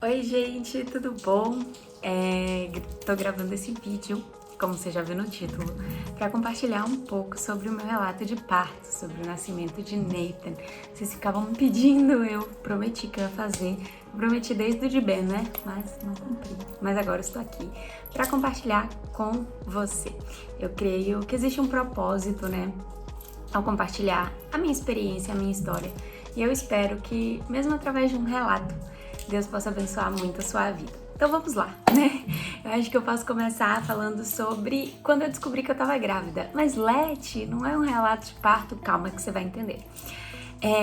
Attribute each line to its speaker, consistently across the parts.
Speaker 1: Oi gente, tudo bom? Tô gravando esse vídeo, como você já viu no título, para compartilhar um pouco sobre o meu relato de parto, sobre o nascimento de Nathan. Vocês ficavam me pedindo, eu prometi que eu ia fazer, prometi desde o de Ben, né? Mas não cumpri. Mas agora eu estou aqui para compartilhar com você. Eu creio que existe um propósito, né? Ao compartilhar a minha experiência, a minha história. E eu espero que, mesmo através de um relato, Deus possa abençoar muito a sua vida. Então vamos lá, né? Eu acho que eu posso começar falando sobre quando eu descobri que eu tava grávida. Mas Leti, não é um relato de parto, calma que você vai entender.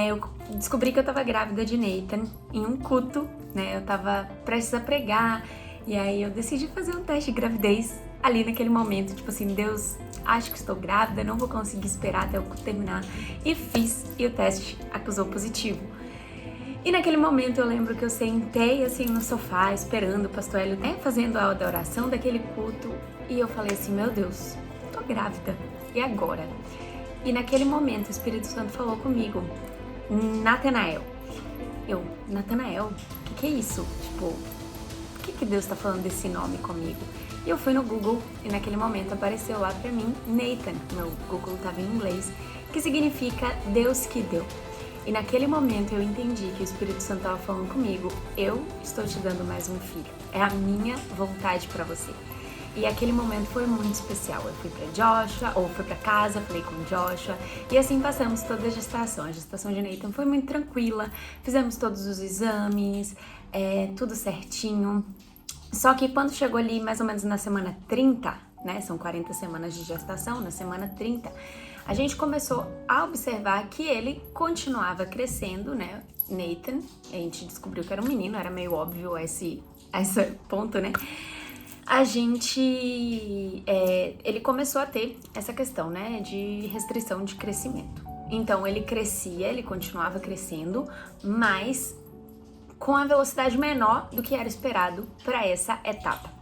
Speaker 1: Eu descobri que eu tava grávida de Nathan em um culto, né? Eu tava prestes a pregar e aí eu decidi fazer um teste de gravidez ali naquele momento, tipo assim, Deus, acho que estou grávida, não vou conseguir esperar até o culto terminar. E fiz, e o teste acusou positivo. E naquele momento eu lembro que eu sentei assim no sofá, esperando o pastor Hélio, né, fazendo a adoração daquele culto. E eu falei assim, meu Deus, tô grávida, e agora? E naquele momento o Espírito Santo falou comigo, Natanael. Natanael, o que é isso? Tipo, por que Deus tá falando desse nome comigo? E eu fui no Google e naquele momento apareceu lá pra mim Nathan, meu Google tava em inglês, que significa Deus que deu. E naquele momento eu entendi que o Espírito Santo estava falando comigo, eu estou te dando mais um filho, é a minha vontade para você. E aquele momento foi muito especial, eu fui para casa, falei com Joshua, e assim passamos toda a gestação de Nathan foi muito tranquila, fizemos todos os exames, tudo certinho. Só que quando chegou ali mais ou menos na semana 30, né, são 40 semanas de gestação, na semana 30, a gente começou a observar que ele continuava crescendo, né, Nathan, a gente descobriu que era um menino, era meio óbvio esse ponto, né, ele começou a ter essa questão, né, de restrição de crescimento. Então ele crescia, ele continuava crescendo, mas com a velocidade menor do que era esperado para essa etapa.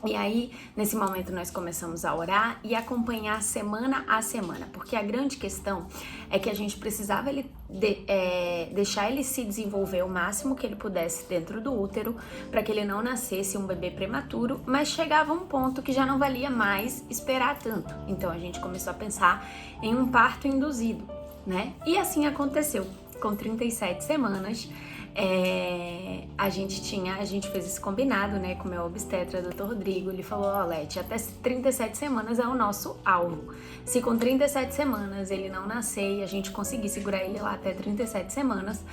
Speaker 1: E aí, nesse momento, nós começamos a orar e acompanhar semana a semana, porque a grande questão é que a gente precisava deixar ele se desenvolver o máximo que ele pudesse dentro do útero, para que ele não nascesse um bebê prematuro, mas chegava um ponto que já não valia mais esperar tanto. Então a gente começou a pensar em um parto induzido, né? E assim aconteceu, com 37 semanas, a gente fez esse combinado, né, com o meu obstetra, Dr. Rodrigo. Ele falou, Leti, até 37 semanas é o nosso alvo. Se com 37 semanas ele não nascer e a gente conseguir segurar ele lá até 37 semanas,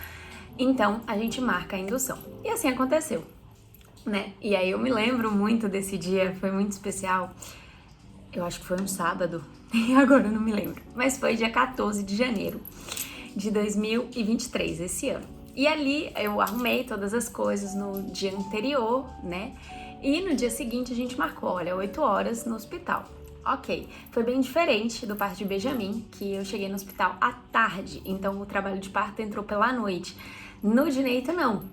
Speaker 1: então a gente marca a indução. E assim aconteceu, né? E aí eu me lembro muito desse dia, foi muito especial. Eu acho que foi um sábado, e agora eu não me lembro. Mas foi dia 14 de janeiro de 2023, esse ano. E ali eu arrumei todas as coisas no dia anterior, né? E no dia seguinte a gente marcou, olha, 8 horas no hospital. Ok, foi bem diferente do parto de Benjamin, que eu cheguei no hospital à tarde, então o trabalho de parto entrou pela noite. No de Nathan, não.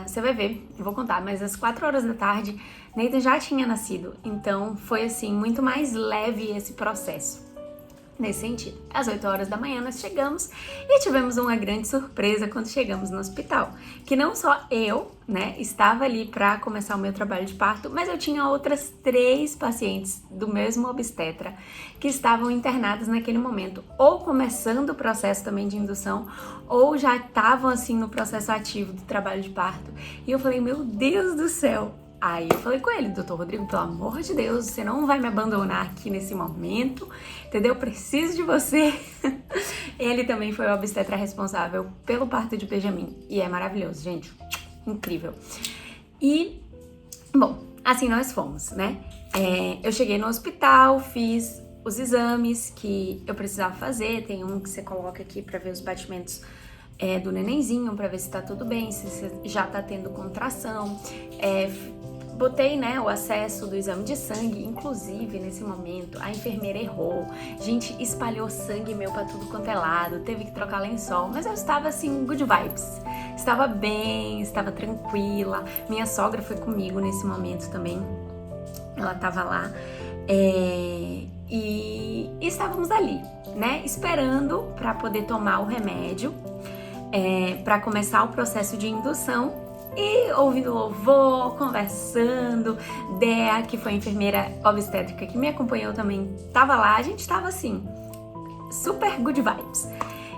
Speaker 1: Você vai ver, eu vou contar, mas às 4 horas da tarde, Nathan já tinha nascido. Então foi assim, muito mais leve esse processo. Nesse sentido, às 8 horas da manhã nós chegamos e tivemos uma grande surpresa quando chegamos no hospital, que não só eu, né, estava ali para começar o meu trabalho de parto, mas eu tinha outras 3 pacientes do mesmo obstetra que estavam internadas naquele momento, ou começando o processo também de indução, ou já estavam assim no processo ativo do trabalho de parto. E eu falei, meu Deus do céu! Aí eu falei com ele, doutor Rodrigo, pelo amor de Deus, você não vai me abandonar aqui nesse momento, entendeu? Eu preciso de você. Ele também foi o obstetra responsável pelo parto de Benjamin e é maravilhoso, gente, incrível. E, bom, assim nós fomos, né? Eu cheguei no hospital, fiz os exames que eu precisava fazer, tem um que você coloca aqui para ver os batimentos do nenenzinho, para ver se tá tudo bem, se você já tá tendo contração, botei, né, o acesso do exame de sangue, inclusive nesse momento a enfermeira errou, gente espalhou sangue meu pra tudo quanto é lado, teve que trocar lençol, mas eu estava assim, good vibes, estava bem, estava tranquila, minha sogra foi comigo nesse momento também, ela tava lá, e estávamos ali, né, esperando pra poder tomar o remédio, para começar o processo de indução. e ouvindo louvor, conversando. Dea, que foi a enfermeira obstétrica que me acompanhou também, tava lá. A gente tava assim, super good vibes.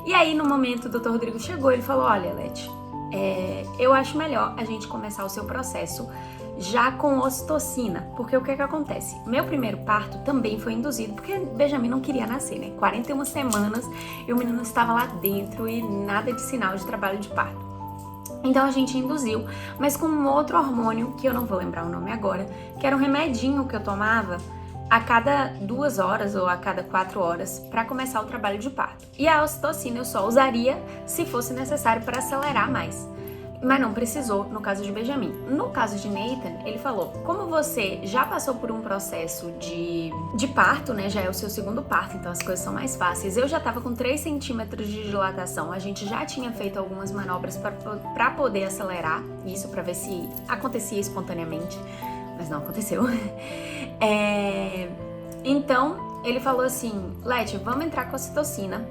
Speaker 1: E aí, no momento, o Dr. Rodrigo chegou, ele falou: olha, Leti, eu acho melhor a gente começar o seu processo já com ocitocina, porque o que acontece? Meu primeiro parto também foi induzido, porque Benjamin não queria nascer, né? 41 semanas e o menino estava lá dentro e nada de sinal de trabalho de parto. Então a gente induziu, mas com um outro hormônio, que eu não vou lembrar o nome agora, que era um remedinho que eu tomava a cada 2 horas ou a cada 4 horas para começar o trabalho de parto. E a ocitocina eu só usaria se fosse necessário para acelerar mais. Mas não precisou no caso de Benjamin. No caso de Nathan, ele falou: como você já passou por um processo de parto, né? Já é o seu segundo parto, então as coisas são mais fáceis. Eu já tava com 3 centímetros de dilatação. A gente já tinha feito algumas manobras para poder acelerar isso, para ver se acontecia espontaneamente. Mas não aconteceu. Então, ele falou assim: Leti, vamos entrar com a ocitocina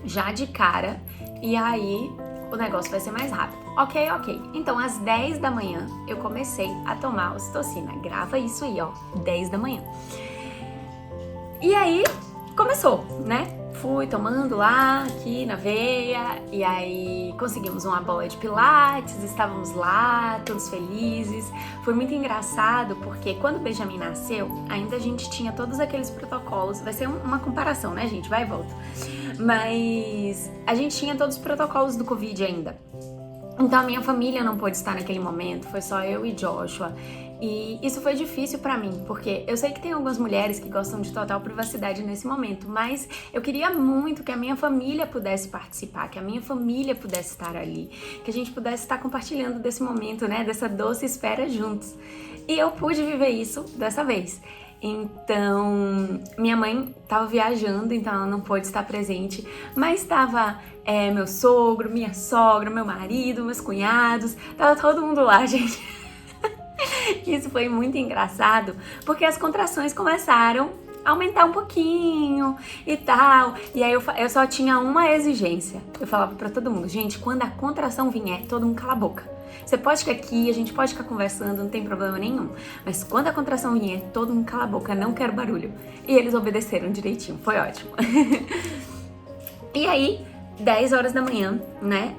Speaker 1: já de cara. E aí o negócio vai ser mais rápido. Ok. Então, às 10 da manhã, eu comecei a tomar ocitocina. Grava isso aí, ó. 10 da manhã. E aí, começou, né? Fui tomando lá, aqui na veia. E aí, conseguimos uma bola de pilates. Estávamos lá, todos felizes. Foi muito engraçado, porque quando o Benjamin nasceu, ainda a gente tinha todos aqueles protocolos. Vai ser uma comparação, né, gente? Vai e volta. Mas a gente tinha todos os protocolos do Covid ainda. Então a minha família não pôde estar naquele momento, foi só eu e Joshua. E isso foi difícil pra mim, porque eu sei que tem algumas mulheres que gostam de total privacidade nesse momento, mas eu queria muito que a minha família pudesse participar, que a minha família pudesse estar ali, que a gente pudesse estar compartilhando desse momento, né, dessa doce espera juntos. E eu pude viver isso dessa vez. Então, minha mãe estava viajando, então ela não pôde estar presente, mas estava meu sogro, minha sogra, meu marido, meus cunhados, tava todo mundo lá, gente. Isso foi muito engraçado, porque as contrações começaram a aumentar um pouquinho e tal, e aí eu só tinha uma exigência. Eu falava pra todo mundo: gente, quando a contração vier, todo mundo cala a boca. Você pode ficar aqui, a gente pode ficar conversando, não tem problema nenhum. Mas quando a contração vier, todo mundo cala a boca, não quero barulho. E eles obedeceram direitinho, foi ótimo. E aí, 10 horas da manhã, né,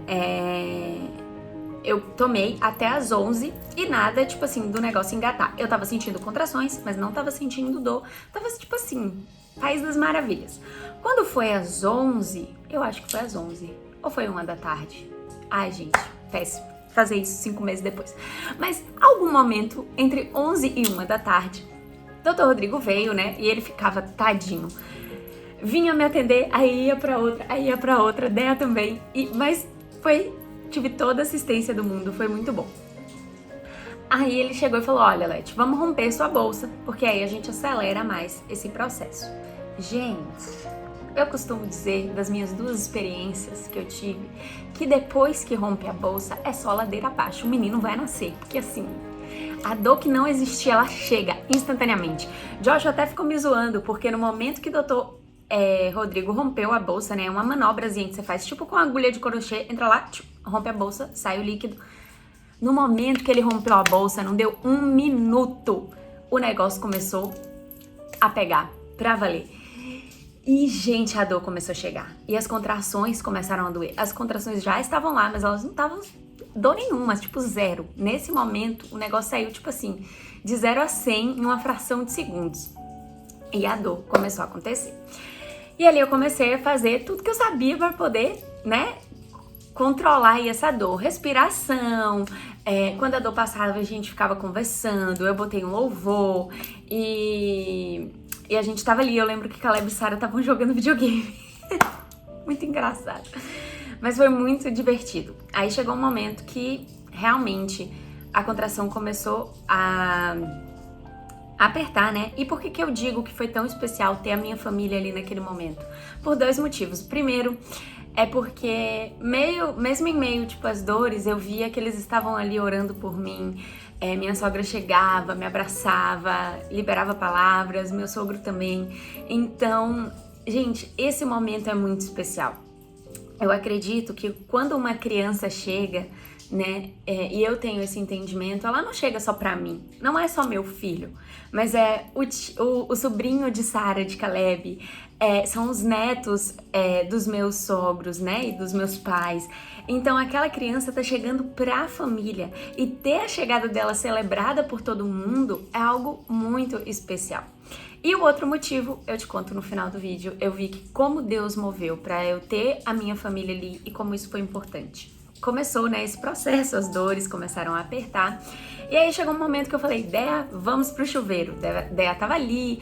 Speaker 1: eu tomei até as 11 e nada, tipo assim, do negócio engatar. Eu tava sentindo contrações, mas não tava sentindo dor. Tava, tipo assim, País das Maravilhas. Quando foi às 11, eu acho que foi às 11, ou foi 1 da tarde? Ai, gente, péssimo fazer isso 5 meses depois. Mas algum momento entre 11 e 1 da tarde, Dr. Rodrigo veio, né? E ele ficava tadinho. Vinha me atender, aí ia pra outra, Dea também. Mas tive toda a assistência do mundo, foi muito bom. Aí ele chegou e falou: olha, Leti, vamos romper sua bolsa, porque aí a gente acelera mais esse processo. Gente, eu costumo dizer, das minhas 2 experiências que eu tive, que depois que rompe a bolsa é só ladeira abaixo, o menino vai nascer, porque assim, a dor que não existia, ela chega instantaneamente. Josh até ficou me zoando, porque no momento que o doutor Rodrigo rompeu a bolsa, né, uma manobrazinha que você faz, tipo com agulha de crochê, entra lá, rompe a bolsa, sai o líquido. No momento que ele rompeu a bolsa, não deu 1 minuto, o negócio começou a pegar, pra valer. E, gente, a dor começou a chegar. E as contrações começaram a doer. As contrações já estavam lá, mas elas não estavam dor nenhuma, tipo 0. Nesse momento, o negócio saiu, tipo assim, de 0 a 100 em uma fração de segundos. E a dor começou a acontecer. E ali eu comecei a fazer tudo que eu sabia para poder, né, controlar aí essa dor. Respiração. Quando a dor passava, a gente ficava conversando. Eu botei um louvor e a gente tava ali. Eu lembro que Caleb e Sarah estavam jogando videogame. Muito engraçado. Mas foi muito divertido. Aí chegou um momento que realmente a contração começou a apertar, né? E por que eu digo que foi tão especial ter a minha família ali naquele momento? Por 2 motivos. Primeiro, é porque mesmo em meio, tipo, às dores, eu via que eles estavam ali orando por mim. Minha sogra chegava, me abraçava, liberava palavras, meu sogro também. Então, gente, esse momento é muito especial. Eu acredito que quando uma criança chega, né, e eu tenho esse entendimento, ela não chega só pra mim, não é só meu filho, mas é o sobrinho de Sara, de Caleb, são os netos dos meus sogros, né, e dos meus pais. Então aquela criança tá chegando pra família e ter a chegada dela celebrada por todo mundo é algo muito especial. E o outro motivo, eu te conto no final do vídeo, eu vi que como Deus moveu pra eu ter a minha família ali e como isso foi importante. Começou, né, esse processo, as dores começaram a apertar. E aí chegou um momento que eu falei, Dea, vamos pro chuveiro. Dea tava ali,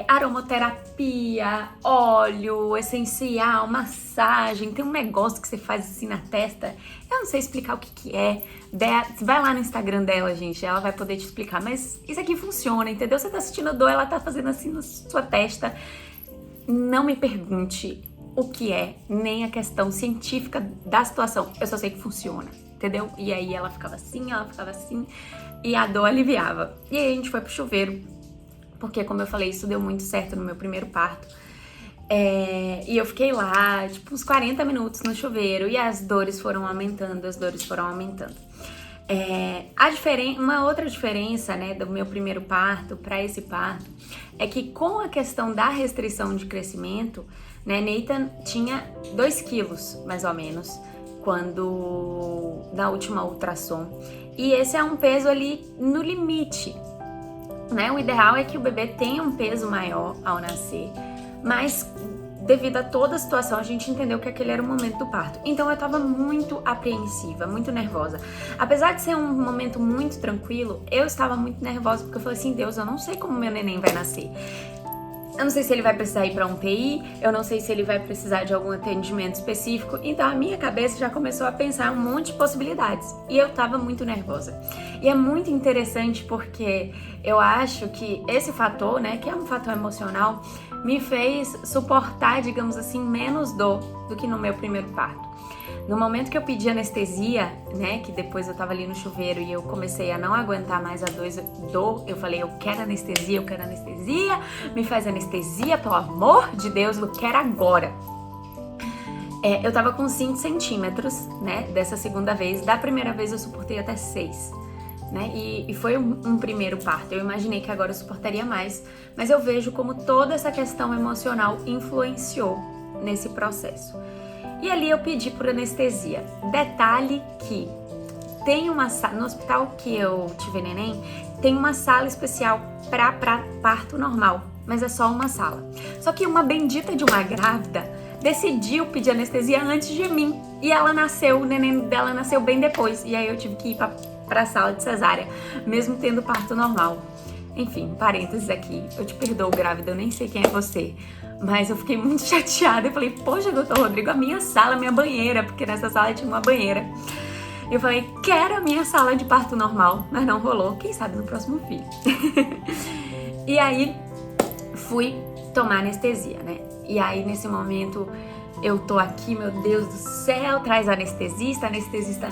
Speaker 1: aromaterapia, óleo essencial, massagem, tem um negócio que você faz assim na testa. Eu não sei explicar o que é. Dea, vai lá no Instagram dela, gente, ela vai poder te explicar. Mas isso aqui funciona, entendeu? Você tá sentindo dor, ela tá fazendo assim na sua testa. Não me pergunte o que é, nem a questão científica da situação. Eu só sei que funciona, entendeu? E aí ela ficava assim, e a dor aliviava. E aí a gente foi pro chuveiro, porque como eu falei, isso deu muito certo no meu primeiro parto. E eu fiquei lá, tipo, uns 40 minutos no chuveiro, e as dores foram aumentando, Uma outra diferença, né, do meu primeiro parto para esse parto é que com a questão da restrição de crescimento, né, Nathan tinha 2 quilos, mais ou menos, na última ultrassom. E esse é um peso ali no limite, né? O ideal é que o bebê tenha um peso maior ao nascer, mas devido a toda a situação, a gente entendeu que aquele era o momento do parto. Então eu tava muito apreensiva, muito nervosa. Apesar de ser um momento muito tranquilo, eu estava muito nervosa, porque eu falei assim, Deus, eu não sei como meu neném vai nascer. Eu não sei se ele vai precisar ir para um PI, eu não sei se ele vai precisar de algum atendimento específico. Então a minha cabeça já começou a pensar um monte de possibilidades. E eu tava muito nervosa. E é muito interessante porque eu acho que esse fator, né, que é um fator emocional, me fez suportar, digamos assim, menos dor do que no meu primeiro parto. No momento que eu pedi anestesia, né, que depois eu tava ali no chuveiro e eu comecei a não aguentar mais a dor, eu falei, eu quero anestesia, me faz anestesia, pelo amor de Deus, eu quero agora. Eu tava com 5 centímetros, né, dessa segunda vez. Da primeira vez eu suportei até 6, né, e foi um primeiro parto. Eu imaginei que agora eu suportaria mais, mas eu vejo como toda essa questão emocional influenciou nesse processo. E ali eu pedi por anestesia. Detalhe que tem uma sala, no hospital que eu tive neném, tem uma sala especial para parto normal, mas é só uma sala. Só que uma bendita de uma grávida decidiu pedir anestesia antes de mim. E ela nasceu, o neném dela nasceu bem depois. E aí eu tive que ir para a sala de cesárea, mesmo tendo parto normal. Enfim, parênteses aqui, eu te perdoo, grávida, eu nem sei quem é você. Mas eu fiquei muito chateada. Eu falei, poxa, doutor Rodrigo, a minha sala, a minha banheira, porque nessa sala tinha uma banheira. Eu falei, quero a minha sala de parto normal, mas não rolou. Quem sabe no próximo filho. E aí, fui tomar anestesia, né? E aí, nesse momento, eu tô aqui, meu Deus do céu, traz a anestesista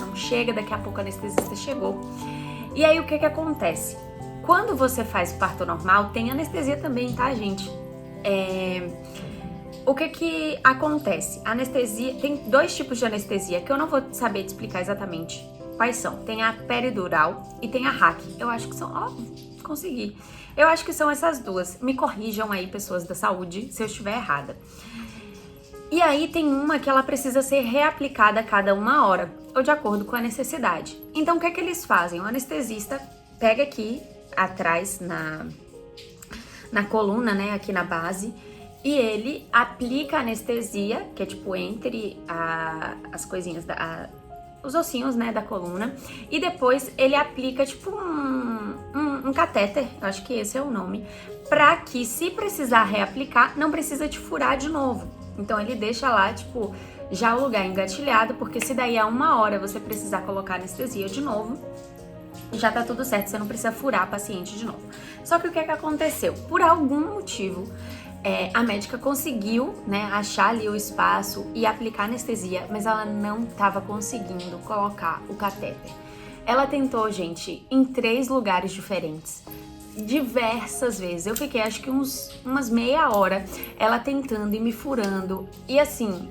Speaker 1: não chega, daqui a pouco a anestesista chegou. E aí, o que acontece? Quando você faz parto normal, tem anestesia também, tá, gente? O que acontece? A anestesia, tem 2 tipos de anestesia que eu não vou saber te explicar exatamente quais são. Tem a peridural e tem a RAC. Eu acho que são... consegui. Eu acho que são essas 2. Me corrijam aí, pessoas da saúde, se eu estiver errada. E aí tem uma que ela precisa ser reaplicada a cada 1 hora, ou de acordo com a necessidade. Então o que eles fazem? O anestesista pega aqui atrás na coluna, né, aqui na base, e ele aplica a anestesia, que é tipo entre as coisinhas, os ossinhos, né, da coluna, e depois ele aplica tipo um catéter, eu acho que esse é o nome, pra que se precisar reaplicar, não precisa te furar de novo. Então ele deixa lá, tipo, já o lugar engatilhado, porque se daí a 1 hora você precisar colocar anestesia de novo, já tá tudo certo, você não precisa furar a paciente de novo. Só que o que aconteceu? Por algum motivo, a médica conseguiu, né, achar ali o espaço e aplicar anestesia, mas ela não estava conseguindo colocar o catéter. Ela tentou, gente, em 3 lugares diferentes, diversas vezes. Eu fiquei, acho que umas meia hora, ela tentando e me furando. E assim,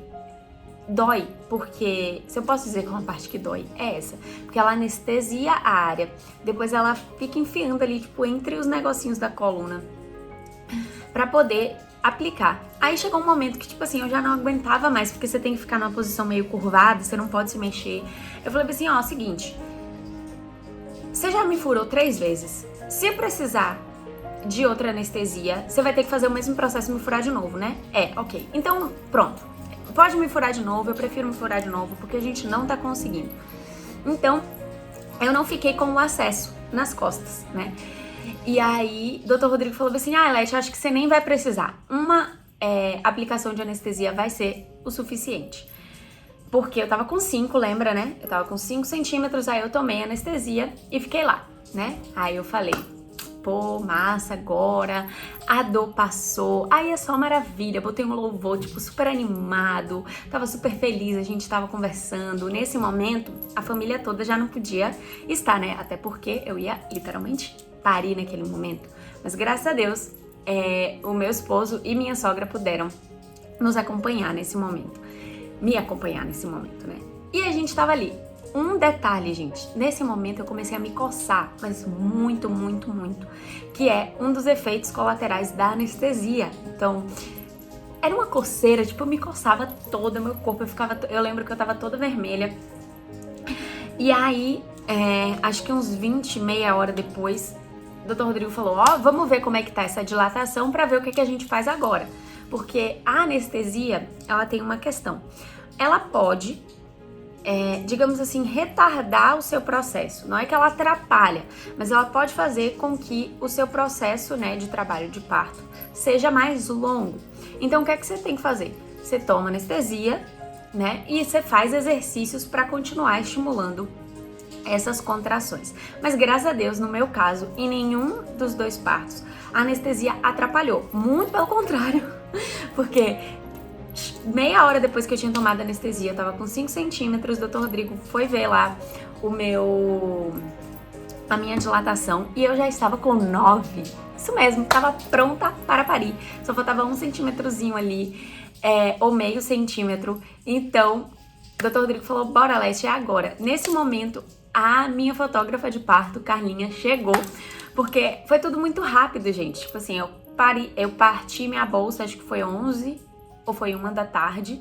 Speaker 1: dói, porque, se eu posso dizer que uma parte que dói é essa, porque ela anestesia a área, depois ela fica enfiando ali, tipo, entre os negocinhos da coluna, pra poder aplicar. Aí chegou um momento que, tipo assim, eu já não aguentava mais, porque você tem que ficar numa posição meio curvada, você não pode se mexer. Eu falei assim, ó, seguinte, você já me furou 3 vezes, se precisar de outra anestesia, você vai ter que fazer o mesmo processo e me furar de novo, né? Ok. Então, pronto. Pode me furar de novo, eu prefiro me furar de novo, porque a gente não tá conseguindo. Então, eu não fiquei com o acesso nas costas, né? E aí, o Dr. Rodrigo falou assim, Elete, acho que você nem vai precisar. Uma aplicação de anestesia vai ser o suficiente. Porque eu tava com 5, lembra, né? Eu tava com 5 centímetros, aí eu tomei anestesia e fiquei lá, né? Aí eu falei, pô, massa, agora a dor passou, aí é só maravilha, botei um louvor, tipo, super animado, tava super feliz, a gente tava conversando. Nesse momento, a família toda já não podia estar, né? Até porque eu ia literalmente parir naquele momento. Mas graças a Deus, o meu esposo e minha sogra puderam nos acompanhar nesse momento, me acompanhar nesse momento, né? E a gente tava ali. Um detalhe, gente, nesse momento eu comecei a me coçar, mas muito, muito, muito, que é um dos efeitos colaterais da anestesia. Então, era uma coceira, tipo, eu me coçava toda, meu corpo, eu lembro que eu tava toda vermelha. E aí, acho que uns 20, meia hora depois, o Dr. Rodrigo falou, vamos ver como é que tá essa dilatação pra ver o que a gente faz agora. Porque a anestesia, ela tem uma questão. Ela pode, digamos assim, retardar o seu processo. Não é que ela atrapalha, mas ela pode fazer com que o seu processo, né, de trabalho de parto seja mais longo. Então, o que é que você tem que fazer? Você toma anestesia, né, e você faz exercícios para continuar estimulando essas contrações. Mas graças a Deus, no meu caso, em nenhum dos 2 partos, a anestesia atrapalhou. Muito pelo contrário, porque meia hora depois que eu tinha tomado anestesia, eu tava com 5 centímetros, o Dr. Rodrigo foi ver lá a minha dilatação e eu já estava com 9. Isso mesmo, tava pronta para parir. Só faltava 1 centímetrozinho ali, ou meio centímetro. Então, o Dr. Rodrigo falou, bora, Leste, é agora. Nesse momento, a minha fotógrafa de parto, Carlinha, chegou, porque foi tudo muito rápido, gente. Tipo assim, eu parti minha bolsa, acho que foi 11 ou foi 1 da tarde,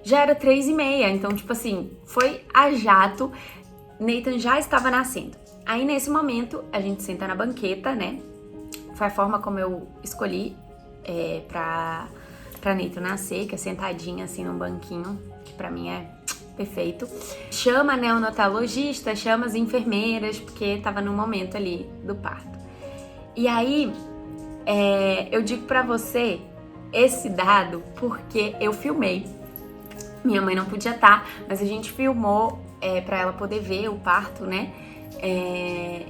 Speaker 1: já era 3h30, então, tipo assim, foi a jato, Nathan já estava nascendo. Aí, nesse momento, a gente senta na banqueta, né, foi a forma como eu escolhi pra Nathan nascer, que é sentadinha, assim, num banquinho, que pra mim é perfeito. Chama a neonatologista, chama as enfermeiras, porque tava no momento ali do parto. E aí, eu digo pra você esse dado porque eu filmei. Minha mãe não podia estar, mas a gente filmou pra ela poder ver o parto, né?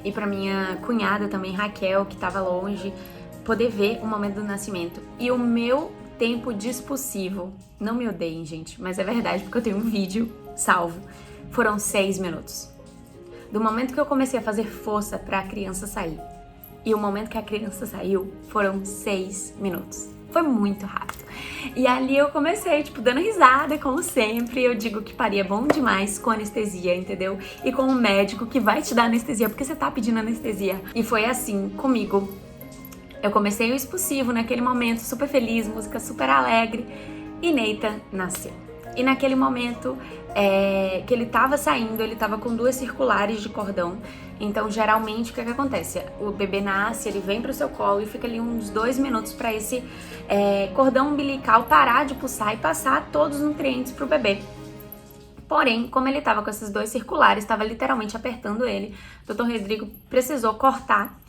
Speaker 1: E pra minha cunhada também, Raquel, que tava longe, poder ver o momento do nascimento. E o meu tempo dispossível, não me odeiem, gente, mas é verdade, porque eu tenho um vídeo salvo, foram 6 minutos. Do momento que eu comecei a fazer força pra criança sair e o momento que a criança saiu, foram 6 minutos. Foi muito rápido. E ali eu comecei, tipo, dando risada, como sempre. Eu digo que parir é bom demais com anestesia, entendeu? E com um médico que vai te dar anestesia, porque você tá pedindo anestesia. E foi assim comigo. Eu comecei o expulsivo naquele momento, super feliz, música super alegre. E Nathan nasceu. E naquele momento que ele tava saindo, ele tava com 2 circulares de cordão. Então, geralmente, o que acontece? O bebê nasce, ele vem pro seu colo e fica ali uns 2 minutos para esse cordão umbilical parar de pulsar e passar todos os nutrientes pro bebê. Porém, como ele tava com esses 2 circulares, tava literalmente apertando ele, o Dr. Rodrigo precisou cortar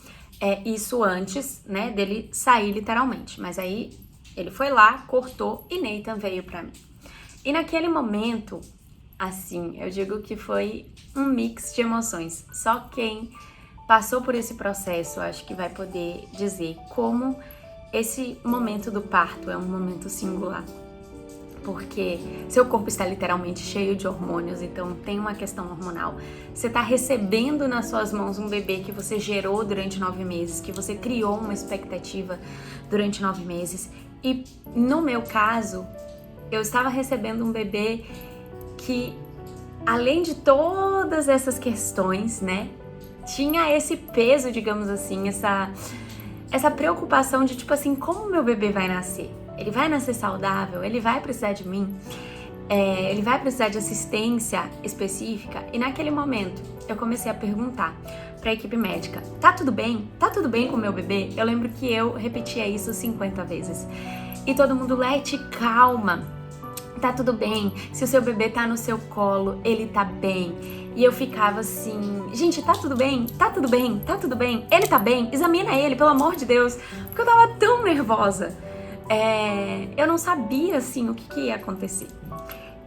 Speaker 1: isso antes, né, dele sair literalmente. Mas aí, ele foi lá, cortou e Nathan veio pra mim. E naquele momento, assim, eu digo que foi um mix de emoções. Só quem passou por esse processo, acho que vai poder dizer como esse momento do parto é um momento singular. Porque seu corpo está literalmente cheio de hormônios, então tem uma questão hormonal. Você está recebendo nas suas mãos um bebê que você gerou durante 9 meses, que você criou uma expectativa durante 9 meses. E no meu caso, eu estava recebendo um bebê que, além de todas essas questões, né, tinha esse peso, digamos assim, essa preocupação de, tipo assim, como meu bebê vai nascer? Ele vai nascer saudável? Ele vai precisar de mim? Ele vai precisar de assistência específica? E naquele momento, eu comecei a perguntar para a equipe médica, tá tudo bem? Tá tudo bem com o meu bebê? Eu lembro que eu repetia isso 50 vezes. E todo mundo, Leti, calma, tá tudo bem. Se o seu bebê tá no seu colo, ele tá bem. E eu ficava assim, gente, tá tudo bem? Tá tudo bem? Tá tudo bem? Ele tá bem? Examina ele, pelo amor de Deus. Porque eu tava tão nervosa. Eu não sabia, assim, o que ia acontecer.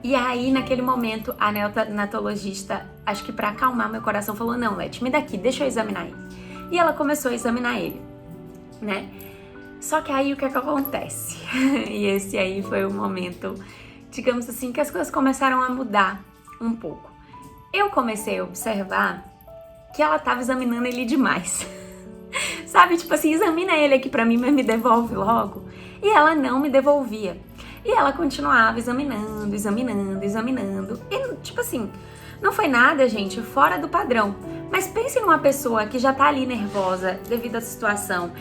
Speaker 1: E aí, naquele momento, a neonatologista, acho que pra acalmar meu coração, falou, não, Leti, me dá aqui, deixa eu examinar ele. E ela começou a examinar ele, né? Só que aí, o que acontece? E esse aí foi o momento, digamos assim, que as coisas começaram a mudar um pouco. Eu comecei a observar que ela tava examinando ele demais. Sabe, tipo assim, examina ele aqui pra mim, mas me devolve logo. E ela não me devolvia. E ela continuava examinando. E, tipo assim, não foi nada, gente, fora do padrão. Mas pense numa pessoa que já tá ali nervosa devido à situação.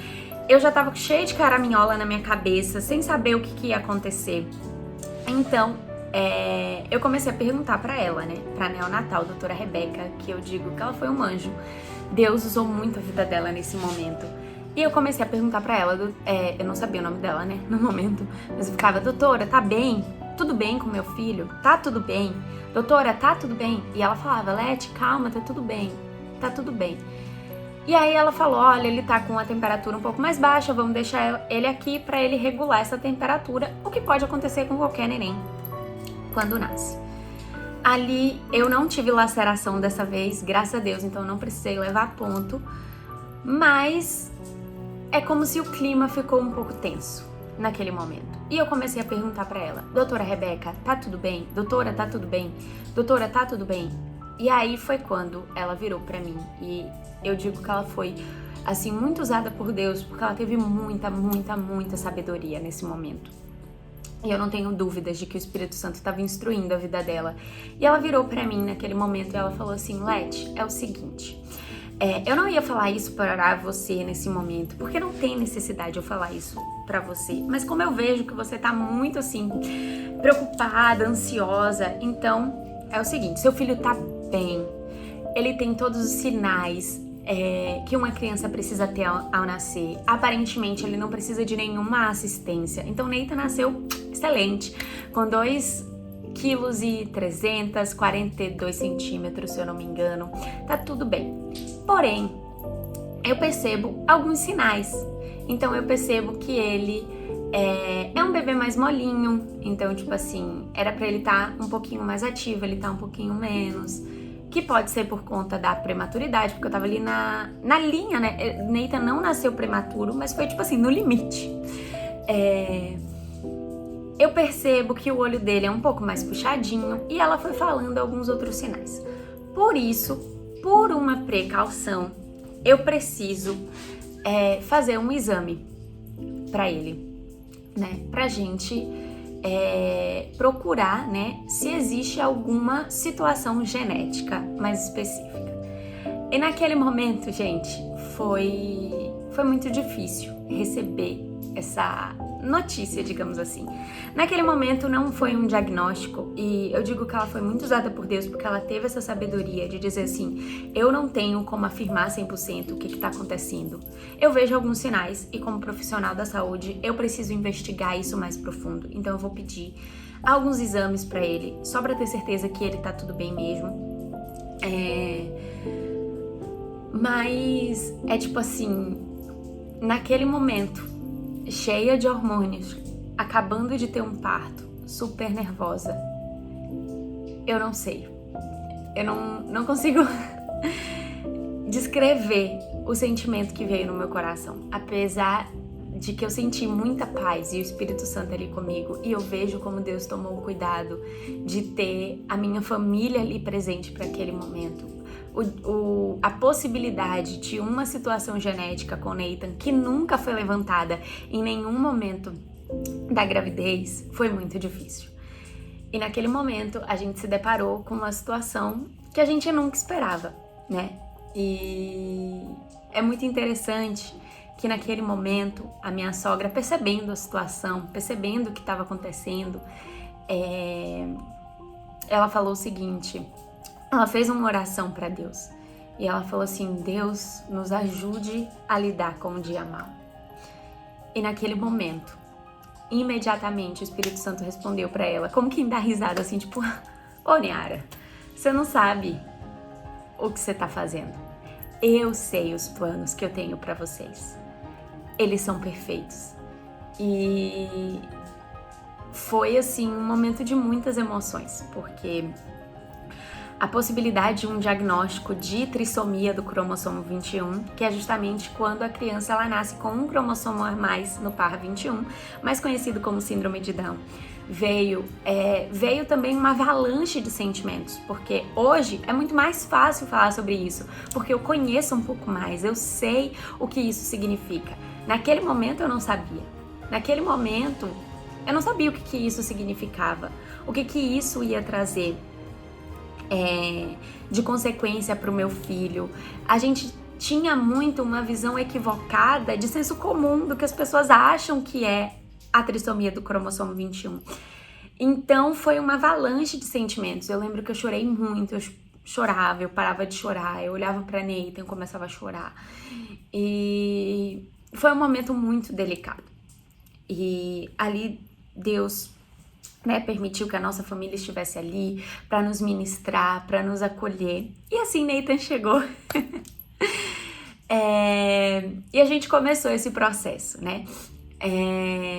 Speaker 1: Eu já tava cheia de caraminhola na minha cabeça, sem saber o que ia acontecer. Então, eu comecei a perguntar pra ela, né, pra neonatal, doutora Rebeca, que eu digo que ela foi um anjo. Deus usou muito a vida dela nesse momento. E eu comecei a perguntar pra ela, eu não sabia o nome dela, né, no momento, mas eu ficava, doutora, tá bem? Tudo bem com meu filho? Tá tudo bem? Doutora, tá tudo bem? E ela falava, Leti, calma, tá tudo bem, tá tudo bem. E aí ela falou, olha, ele tá com a temperatura um pouco mais baixa, vamos deixar ele aqui pra ele regular essa temperatura, o que pode acontecer com qualquer neném quando nasce. Ali eu não tive laceração dessa vez, graças a Deus, então não precisei levar ponto, mas é como se o clima ficou um pouco tenso naquele momento. E eu comecei a perguntar pra ela, doutora Rebeca, tá tudo bem? Doutora, tá tudo bem? Doutora, tá tudo bem? E aí foi quando ela virou pra mim e eu digo que ela foi, assim, muito usada por Deus, porque ela teve muita sabedoria nesse momento. E eu não tenho dúvidas de que o Espírito Santo estava instruindo a vida dela. E ela virou pra mim naquele momento e ela falou assim, Leti, é o seguinte, eu não ia falar isso para você nesse momento, porque não tem necessidade de eu falar isso pra você. Mas como eu vejo que você tá muito, assim, preocupada, ansiosa, então é o seguinte, seu filho tá bem, ele tem todos os sinais que uma criança precisa ter ao nascer. Aparentemente, ele não precisa de nenhuma assistência. Então, Neita nasceu excelente, com 2,3 kg, 42 centímetros, se eu não me engano. Tá tudo bem. Porém, eu percebo alguns sinais. Então, eu percebo que ele é um bebê mais molinho. Então, tipo assim, era pra ele estar um pouquinho mais ativo, ele tá um pouquinho menos. Que pode ser por conta da prematuridade, porque eu tava ali na linha, né? Neita não nasceu prematuro, mas foi, tipo assim, no limite. Eu percebo que o olho dele é um pouco mais puxadinho e ela foi falando alguns outros sinais. Por isso, por uma precaução, eu preciso fazer um exame pra ele, né? Pra gente procurar, né, se existe alguma situação genética mais específica. E naquele momento, gente, foi muito difícil receber essa notícia, digamos assim. Naquele momento não foi um diagnóstico e eu digo que ela foi muito usada por Deus porque ela teve essa sabedoria de dizer assim, eu não tenho como afirmar 100% o que está acontecendo. Eu vejo alguns sinais e como profissional da saúde eu preciso investigar isso mais profundo. Então eu vou pedir alguns exames para ele, só para ter certeza que ele tá tudo bem mesmo. Mas é tipo assim, naquele momento, cheia de hormônios, acabando de ter um parto, super nervosa. Eu não sei. Eu não consigo descrever o sentimento que veio no meu coração. Apesar de que eu senti muita paz e o Espírito Santo ali comigo. E eu vejo como Deus tomou o cuidado de ter a minha família ali presente para aquele momento. A possibilidade de uma situação genética com Nathan que nunca foi levantada em nenhum momento da gravidez foi muito difícil. E naquele momento a gente se deparou com uma situação que a gente nunca esperava, né? E é muito interessante que naquele momento a minha sogra, percebendo a situação, percebendo o que estava acontecendo, ela falou o seguinte, ela fez uma oração para Deus. E ela falou assim, Deus nos ajude a lidar com o dia mau. E naquele momento, imediatamente o Espírito Santo respondeu para ela, como quem dá risada assim, tipo, ô Niara, você não sabe o que você tá fazendo. Eu sei os planos que eu tenho para vocês. Eles são perfeitos. E foi assim um momento de muitas emoções, porque a possibilidade de um diagnóstico de trissomia do cromossomo 21, que é justamente quando a criança ela nasce com um cromossomo a mais no par 21, mais conhecido como síndrome de Down, veio também uma avalanche de sentimentos, porque hoje é muito mais fácil falar sobre isso, porque eu conheço um pouco mais, eu sei o que isso significa. Naquele momento eu não sabia. Naquele momento eu não sabia o que isso significava, o que isso ia trazer de consequência para o meu filho. A gente tinha muito uma visão equivocada de senso comum do que as pessoas acham que é a trissomia do cromossomo 21. Então foi uma avalanche de sentimentos. Eu lembro que eu chorei muito, eu chorava, eu parava de chorar, eu olhava para Nathan e começava a chorar. E foi um momento muito delicado. E ali Deus, né, permitiu que a nossa família estivesse ali para nos ministrar, para nos acolher. E assim Nathan chegou. E a gente começou esse processo, né?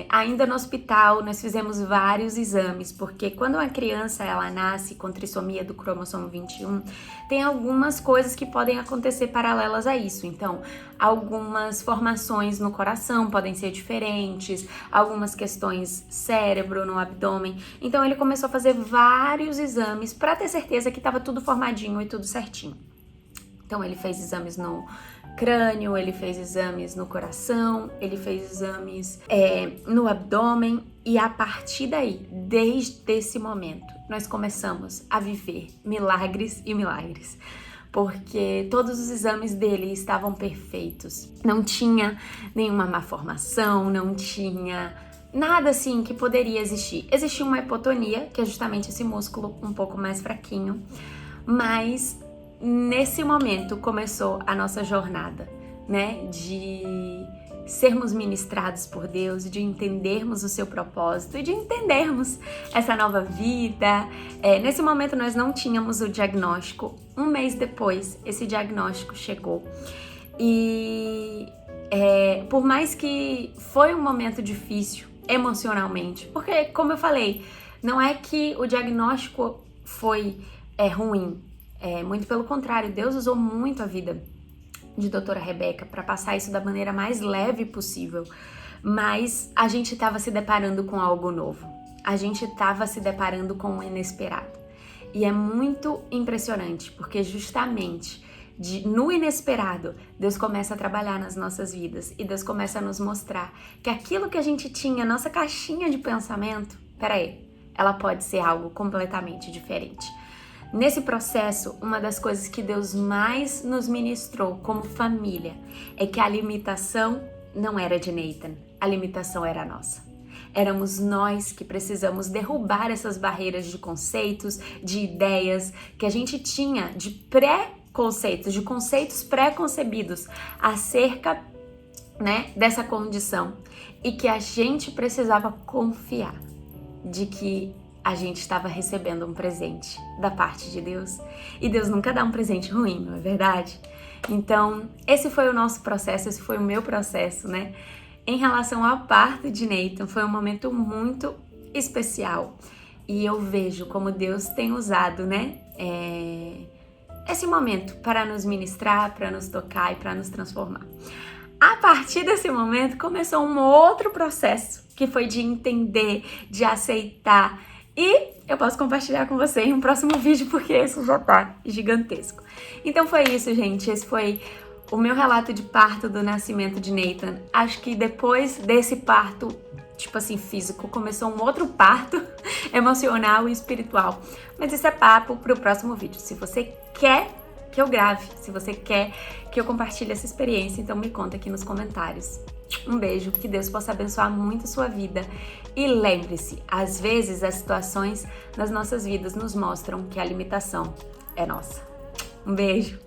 Speaker 1: Ainda no hospital, nós fizemos vários exames, porque quando uma criança ela nasce com trissomia do cromossomo 21, tem algumas coisas que podem acontecer paralelas a isso. Então, algumas formações no coração podem ser diferentes, algumas questões cérebro, no abdômen. Então, ele começou a fazer vários exames para ter certeza que estava tudo formadinho e tudo certinho. Então, ele fez exames no crânio, ele fez exames no coração, ele fez exames no abdômen, e a partir daí, desde esse momento, nós começamos a viver milagres e milagres, porque todos os exames dele estavam perfeitos, não tinha nenhuma malformação, não tinha nada assim que poderia existir. Existia uma hipotonia, que é justamente esse músculo um pouco mais fraquinho, mas nesse momento começou a nossa jornada, né, de sermos ministrados por Deus, de entendermos o seu propósito e de entendermos essa nova vida. Nesse momento nós não tínhamos o diagnóstico. Um mês depois, esse diagnóstico chegou. E por mais que foi um momento difícil emocionalmente, porque, como eu falei, não é que o diagnóstico foi ruim. Muito pelo contrário, Deus usou muito a vida de doutora Rebeca para passar isso da maneira mais leve possível, mas a gente estava se deparando com algo novo, a gente estava se deparando com o inesperado, e é muito impressionante, porque justamente no inesperado, Deus começa a trabalhar nas nossas vidas, e Deus começa a nos mostrar que aquilo que a gente tinha, nossa caixinha de pensamento, ela pode ser algo completamente diferente. Nesse processo, uma das coisas que Deus mais nos ministrou como família é que a limitação não era de Nathan, a limitação era nossa. Éramos nós que precisamos derrubar essas barreiras de conceitos, de ideias que a gente tinha, de preconceitos, de conceitos pré-concebidos acerca, né, dessa condição, e que a gente precisava confiar de que a gente estava recebendo um presente da parte de Deus, e Deus nunca dá um presente ruim, não é verdade? Então, esse foi o nosso processo, esse foi o meu processo, né? Em relação ao parto de Nathan, foi um momento muito especial, e eu vejo como Deus tem usado, né, esse momento para nos ministrar, para nos tocar e para nos transformar. A partir desse momento, começou um outro processo, que foi de entender, de aceitar. E eu posso compartilhar com você em um próximo vídeo, porque esse já tá gigantesco. Então foi isso, gente. Esse foi o meu relato de parto do nascimento de Nathan. Acho que depois desse parto, tipo assim, físico, começou um outro parto emocional e espiritual. Mas isso é papo pro próximo vídeo. Se você quer que eu grave, se você quer que eu compartilhe essa experiência, então me conta aqui nos comentários. Um beijo, que Deus possa abençoar muito a sua vida. E lembre-se, às vezes as situações nas nossas vidas nos mostram que a limitação é nossa. Um beijo!